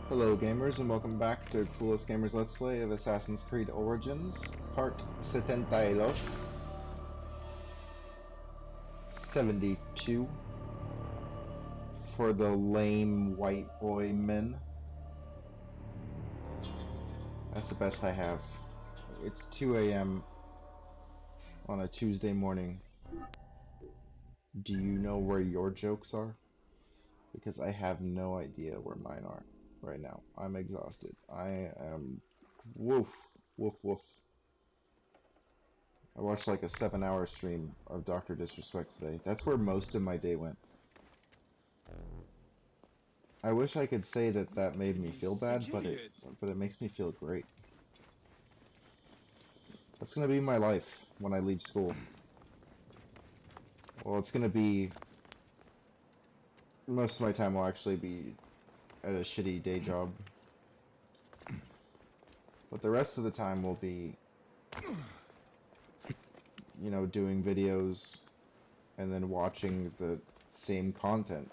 Hello gamers and welcome back to Coolest Gamers Let's Play of Assassin's Creed Origins, Part 72, 72, for the lame white boy men. That's the best I have. It's 2 a.m. on a Tuesday morning. Do you know where your jokes are? Because I have no idea where mine are right now. I'm exhausted. I am woof, woof, woof. I watched like a 7-hour stream of Dr. Disrespect today. That's where most of my day went. I wish I could say that that made me feel bad, but it makes me feel great. That's gonna be my life when I leave school. Well, it's gonna be... most of my time will actually be at a shitty day job. But the rest of the time will be, you know, doing videos and then watching the same content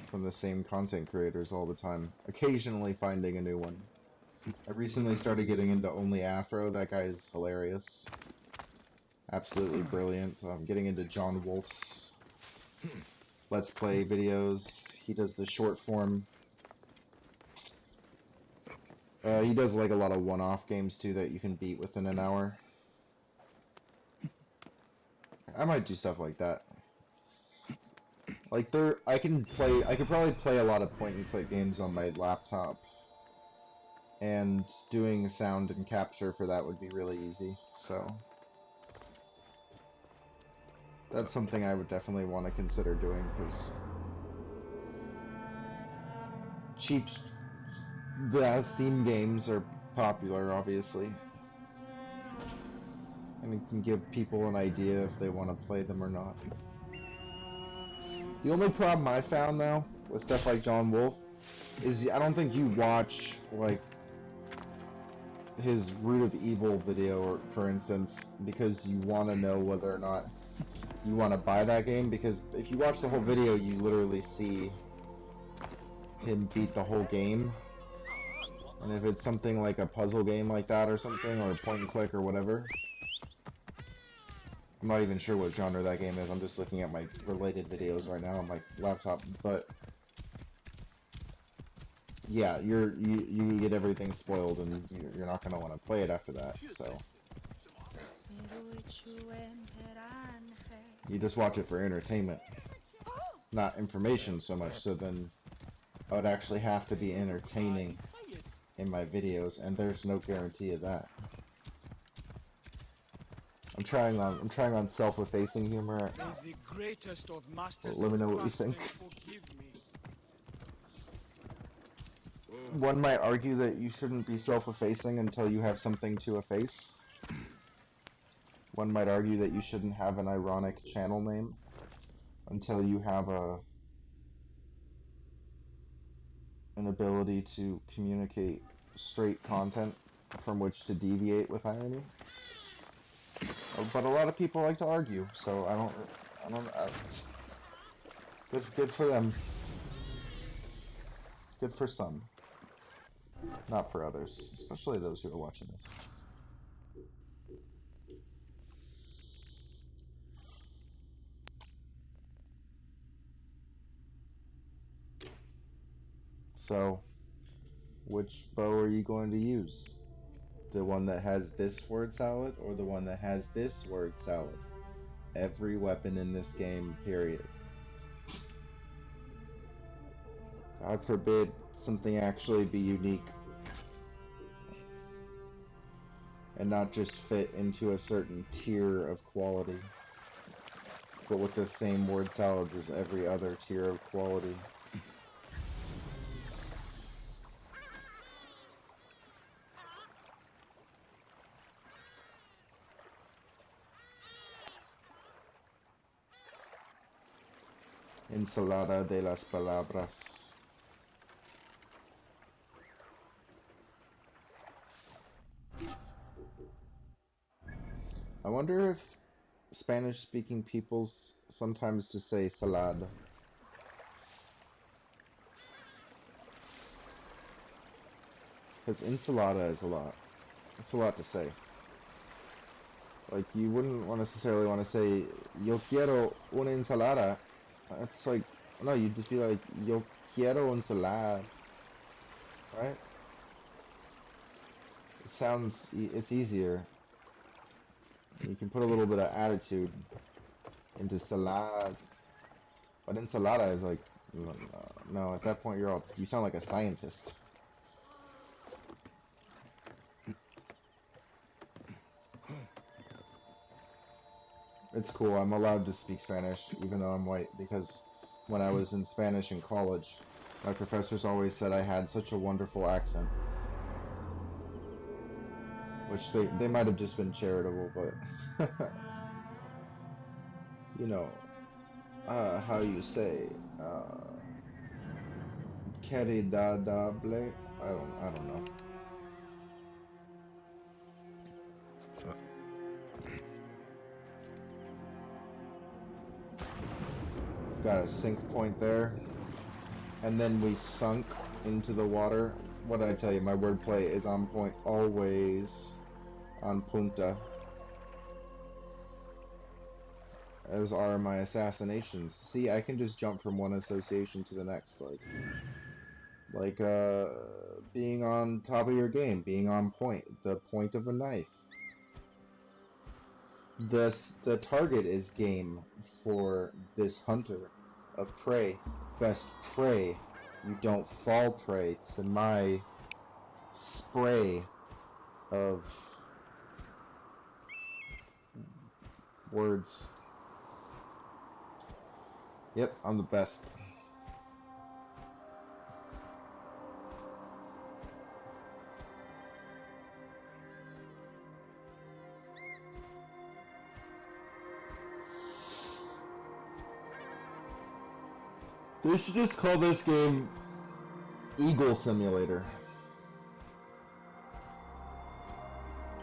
from the same content creators all the time. Occasionally finding a new one. I recently started getting into Only Afro. That guy is hilarious. Absolutely brilliant. I'm getting into John Wolf's Let's Play videos. He does the short form. He does like a lot of one-off games too that you can beat within an hour. I might do stuff like that. Like I could probably play a lot of point-and-click games on my laptop. And doing sound and capture for that would be really easy, so... that's something I would definitely want to consider doing, because... cheap Steam games are popular, obviously. And it can give people an idea if they want to play them or not. The only problem I found, though, with stuff like John Wolf, is I don't think you watch, like, his Root of Evil video, for instance, because you want to know whether or not you want to buy that game, because if you watch the whole video, you literally see him beat the whole game. And if it's something like a puzzle game like that or something, or point and click or whatever, I'm not even sure what genre that game is. I'm just looking at my related videos right now on my laptop, but yeah, you get everything spoiled, and you're not gonna want to play it after that. So you just watch it for entertainment, not information so much. So then I would actually have to be entertaining in my videos, and there's no guarantee of that. I'm trying on self-effacing humor. Well, let me know what you think. One might argue that you shouldn't be self-effacing until you have something to efface. One might argue that you shouldn't have an ironic channel name until you have an ability to communicate straight content from which to deviate with irony. But a lot of people like to argue, so I don't good for them. Good for some. Not for others, especially those who are watching this. So, which bow are you going to use? The one that has this word salad, or the one that has this word salad? Every weapon in this game, period. God forbid something actually be unique and not just fit into a certain tier of quality, but with the same word salads as every other tier of quality. Ensalada de las palabras. I wonder if Spanish-speaking peoples sometimes just say salad. Because ensalada is a lot. It's a lot to say. Like, you wouldn't necessarily want to say, yo quiero una ensalada. It's like, no, you'd just be like, yo quiero ensalada. Right? It sounds, it's easier. You can put a little bit of attitude into salad. But ensalada is like, no, at that point you sound like a scientist. It's cool, I'm allowed to speak Spanish, even though I'm white, because when I was in Spanish in college, my professors always said I had such a wonderful accent. Which they might have just been charitable, but you know, how you say, caridadable? I don't know. Got a sink point there. And then we sunk into the water. What did I tell you? My wordplay is on point, always on punta. As are my assassinations. See, I can just jump from one association to the next, like being on top of your game, being on point, the point of a knife. The target is game for this hunter of prey. Best prey. You don't fall prey to my spray of words. Yep, I'm the best. They should just call this game Eagle Simulator.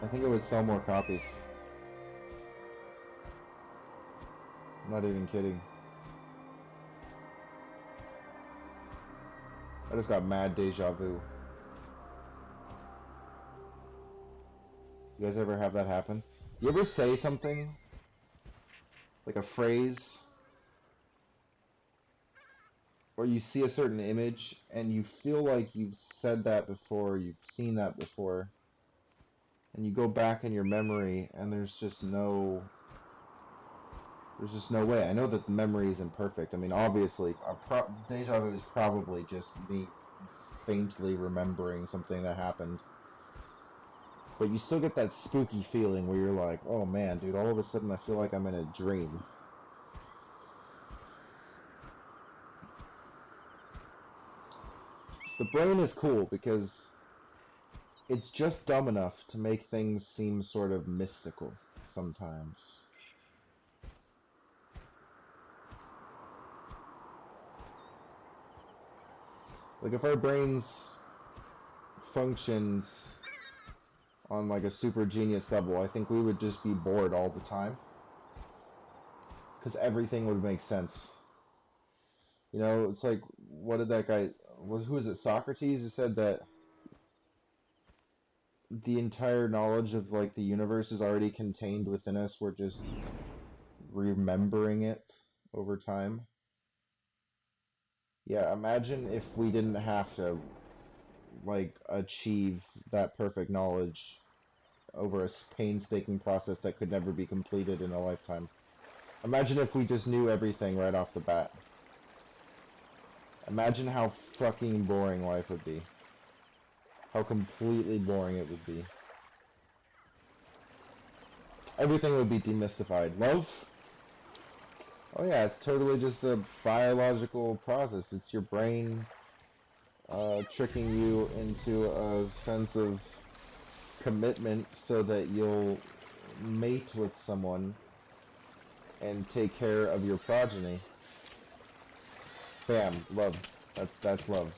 I think it would sell more copies. I'm not even kidding. I just got mad deja vu. You guys ever have that happen? You ever say something, like a phrase, or you see a certain image, and you feel like you've said that before, you've seen that before, and you go back in your memory, and there's just no way. I know that the memory is imperfect. I mean, obviously, deja vu is probably just me faintly remembering something that happened. But you still get that spooky feeling where you're like, oh man, dude, all of a sudden I feel like I'm in a dream. The brain is cool because it's just dumb enough to make things seem sort of mystical sometimes. Like, if our brains functioned on like a super genius level, I think we would just be bored all the time. Because everything would make sense. You know, it's like, what did that guy, who was it, Socrates, who said that the entire knowledge of like the universe is already contained within us, we're just remembering it over time. Yeah, imagine if we didn't have to like achieve that perfect knowledge over a painstaking process that could never be completed in a lifetime. Imagine if we just knew everything right off the bat. Imagine how fucking boring life would be. How completely boring it would be. Everything would be demystified. Love? Oh yeah, it's totally just a biological process. It's your brain tricking you into a sense of commitment so that you'll mate with someone and take care of your progeny. Bam, love. That's love.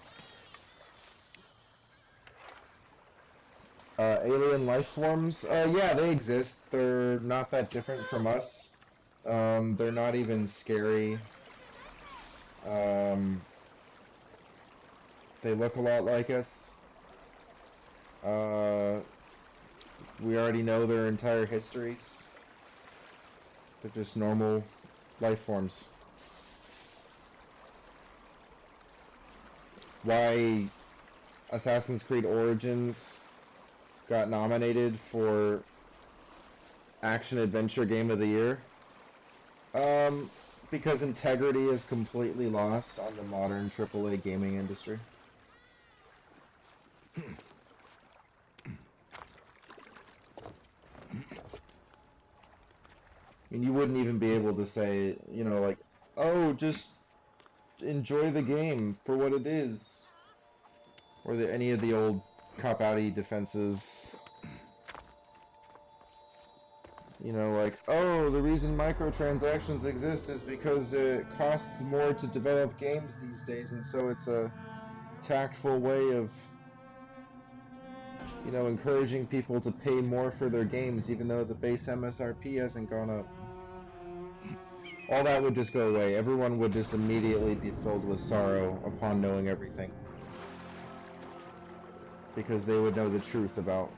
Alien life forms? Yeah, they exist. They're not that different from us. They're not even scary. They look a lot like us. We already know their entire histories. They're just normal life forms. Why Assassin's Creed Origins got nominated for Action Adventure Game of the Year? Because integrity is completely lost on the modern AAA gaming industry. I mean, you wouldn't even be able to say, you know, like, oh, just enjoy the game for what it is. Or any of the old cop-outy defenses. You know, like, oh, the reason microtransactions exist is because it costs more to develop games these days, and so it's a tactful way of, you know, encouraging people to pay more for their games even though the base MSRP hasn't gone up. All that would just go away. Everyone would just immediately be filled with sorrow upon knowing everything. Because they would know the truth about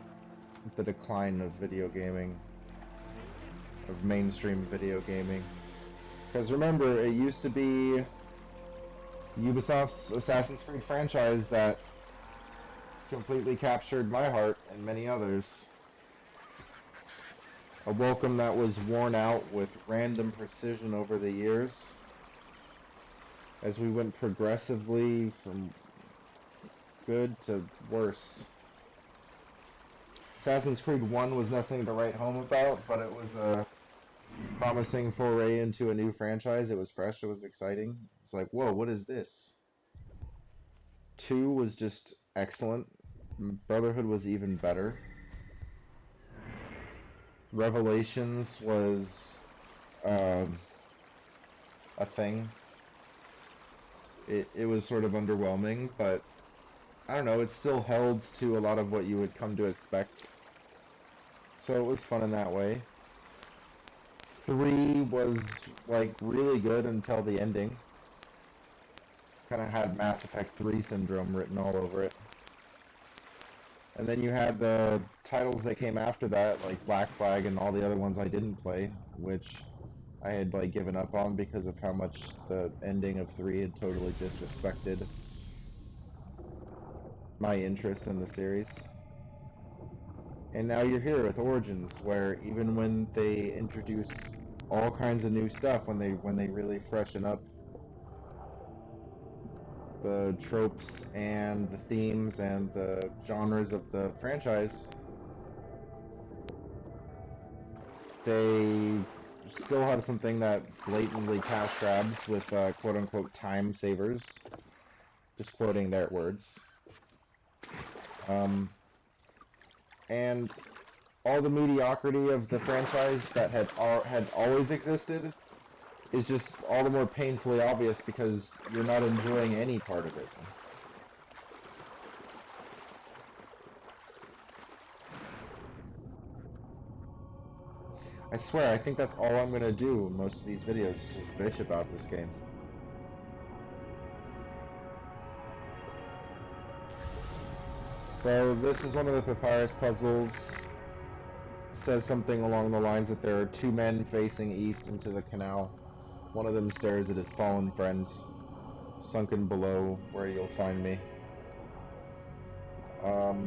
the decline of video gaming. Of mainstream video gaming. Because remember, it used to be Ubisoft's Assassin's Creed franchise that completely captured my heart and many others. A welcome that was worn out with random precision over the years, as we went progressively from good to worse. Assassin's Creed 1 was nothing to write home about, but it was a promising foray into a new franchise. It was fresh, it was exciting. It's like, whoa, what is this? 2 was just excellent. Brotherhood was even better. Revelations was a thing. It was sort of underwhelming, but I don't know, it still held to a lot of what you would come to expect. So it was fun in that way. 3 was, like, really good until the ending. Kind of had Mass Effect 3 syndrome written all over it. And then you had the titles that came after that, like Black Flag and all the other ones I didn't play, which I had, like, given up on because of how much the ending of 3 had totally disrespected my interest in the series. And now you're here with Origins, where even when they introduce all kinds of new stuff, when they really freshen up the tropes and the themes and the genres of the franchise, they still have something that blatantly cash grabs with quote-unquote time savers. Just quoting their words. And all the mediocrity of the franchise that had always existed is just all the more painfully obvious because you're not enjoying any part of it. I swear, I think that's all I'm gonna do in most of these videos, is just bitch about this game. So this is one of the papyrus puzzles. It says something along the lines that there are 2 men facing east into the canal. One of them stares at his fallen friend, sunken below where you'll find me. Oh,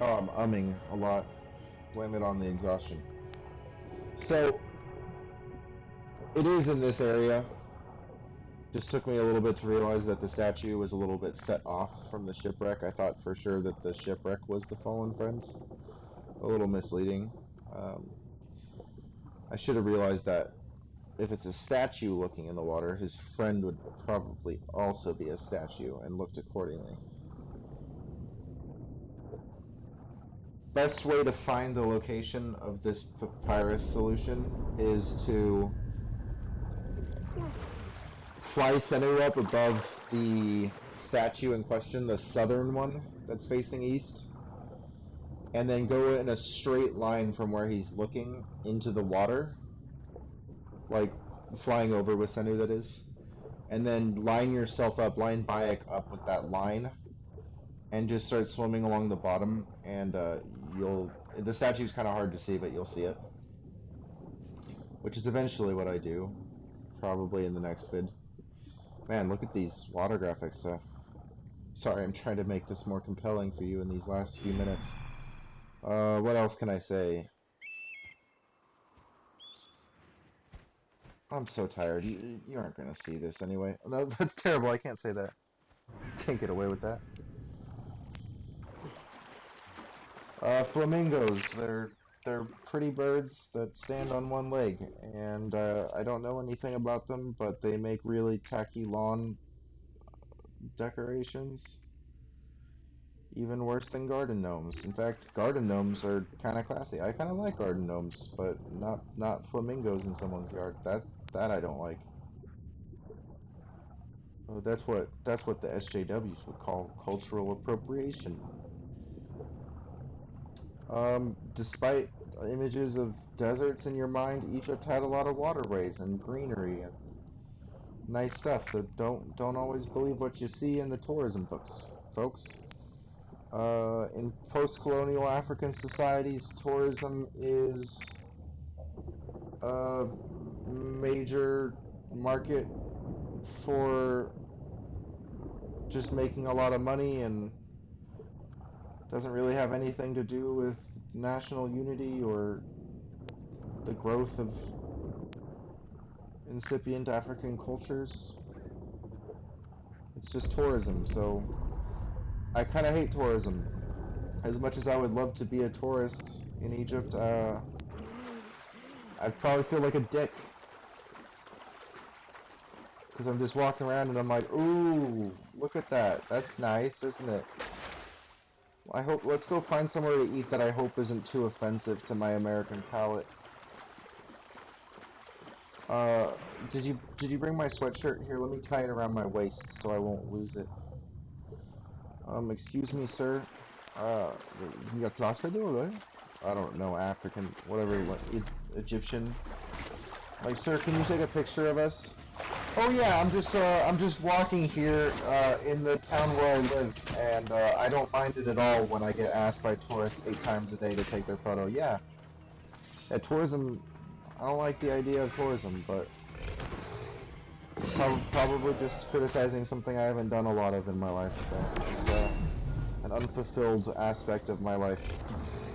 I'm umming a lot. Blame it on the exhaustion. So, it is in this area. Just took me a little bit to realize that the statue was a little bit set off from the shipwreck. I thought for sure that the shipwreck was the fallen friend. A little misleading. I should have realized that if it's a statue looking in the water, his friend would probably also be a statue and looked accordingly. Best way to find the location of this papyrus solution is to fly center up above the statue in question, the southern one that's facing east, and then go in a straight line from where he's looking into the water, like flying over with center, that is, and then line yourself up, line Bayek up with that line, and just start swimming along the bottom, and the statue's kind of hard to see, but you'll see it. Which is eventually what I do, probably in the next vid. Man, look at these water graphics. Sorry, I'm trying to make this more compelling for you in these last few minutes. What else can I say? I'm so tired. You aren't gonna see this anyway. No, that's terrible. I can't say that. Can't get away with that. Flamingos. They're pretty birds that stand on one leg, and I don't know anything about them, but they make really tacky lawn decorations. Even worse than garden gnomes. In fact, garden gnomes are kind of classy. I kind of like garden gnomes, but not flamingos in someone's yard. That I don't like. Oh, that's what the SJWs would call cultural appropriation. Despite images of deserts in your mind, Egypt had a lot of waterways and greenery and nice stuff. So don't always believe what you see in the tourism books, folks. In post-colonial African societies, tourism is a major market for just making a lot of money and doesn't really have anything to do with national unity or the growth of incipient African cultures. It's just tourism, so I kind of hate tourism. As much as I would love to be a tourist in Egypt, I'd probably feel like a dick. Because I'm just walking around and I'm like, ooh, look at that. That's nice, isn't it? Let's go find somewhere to eat that I hope isn't too offensive to my American palate. Did you bring my sweatshirt? Here, let me tie it around my waist so I won't lose it. Excuse me, sir. You got class right? I don't know, African, whatever, Egyptian. Like, sir, can you take a picture of us? Oh yeah, I'm just walking here, in the town where I live, and, I don't mind it at all when I get asked by tourists 8 times a day to take their photo. Yeah. Tourism, I don't like the idea of tourism, but probably just criticizing something I haven't done a lot of in my life, so it's an unfulfilled aspect of my life.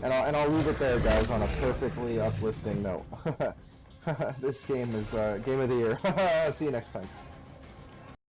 And I'll leave it there, guys, on a perfectly uplifting note. This game is game of the year. See you next time.